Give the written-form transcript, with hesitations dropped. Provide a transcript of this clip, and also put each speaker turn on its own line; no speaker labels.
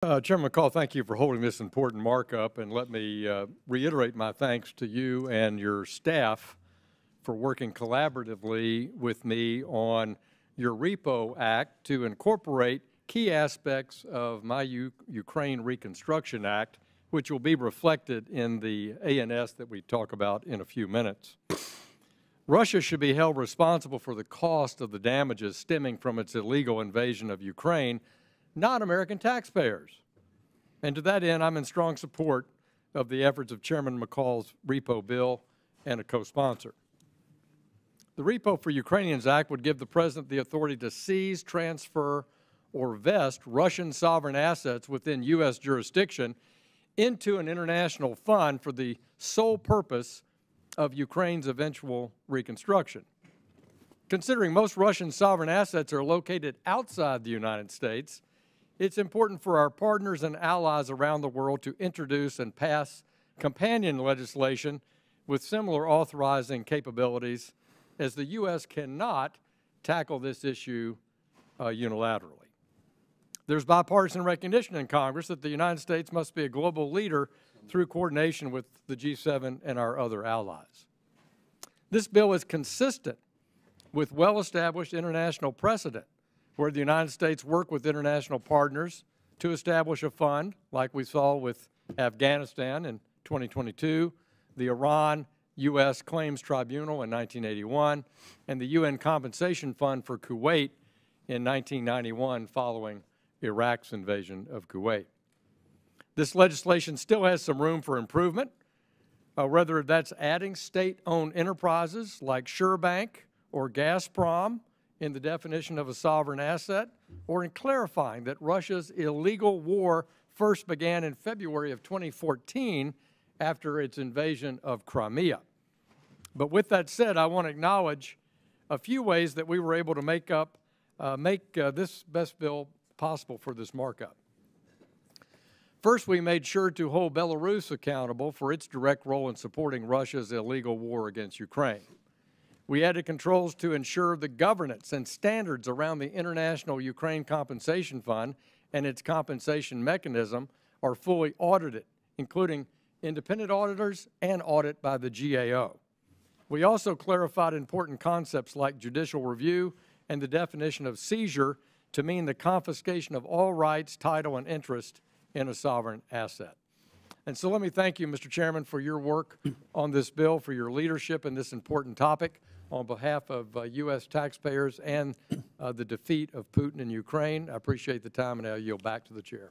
Chairman McCall, thank you for holding this important markup, and let me reiterate my thanks to you and your staff for working collaboratively with me on your REPO Act to incorporate key aspects of my Ukraine Reconstruction Act, which will be reflected in the ANS that we talk about in a few minutes. Russia should be held responsible for the cost of the damages stemming from its illegal invasion of Ukraine, not American taxpayers. And to that end, I'm in strong support of the efforts of Chairman McCall's REPO bill and a co-sponsor. The REPO for Ukrainians Act would give the President the authority to seize, transfer, or vest Russian sovereign assets within U.S. jurisdiction into an international fund for the sole purpose of Ukraine's eventual reconstruction. Considering most Russian sovereign assets are located outside the United States, it's important for our partners and allies around the world to introduce and pass companion legislation with similar authorizing capabilities, as the U.S. cannot tackle this issue unilaterally. There's bipartisan recognition in Congress that the United States must be a global leader through coordination with the G7 and our other allies. This bill is consistent with well-established international precedent, where the United States worked with international partners to establish a fund, like we saw with Afghanistan in 2022, the Iran-U.S. Claims Tribunal in 1981, and the UN Compensation Fund for Kuwait in 1991 following Iraq's invasion of Kuwait. This legislation still has some room for improvement, whether that's adding state-owned enterprises like SureBank or Gazprom in the definition of a sovereign asset, or in clarifying that Russia's illegal war first began in February of 2014 after its invasion of Crimea. But with that said, I want to acknowledge a few ways that we were able to make this best bill possible for this markup. First, we made sure to hold Belarus accountable for its direct role in supporting Russia's illegal war against Ukraine. We added controls to ensure the governance and standards around the International Ukraine Compensation Fund and its compensation mechanism are fully audited, including independent auditors and audit by the GAO. We also clarified important concepts like judicial review and the definition of seizure to mean the confiscation of all rights, title, and interest in a sovereign asset. And so let me thank you, Mr. Chairman, for your work on this bill, for your leadership in this important topic on behalf of U.S. taxpayers and the defeat of Putin in Ukraine. I appreciate the time, and I yield back to the chair.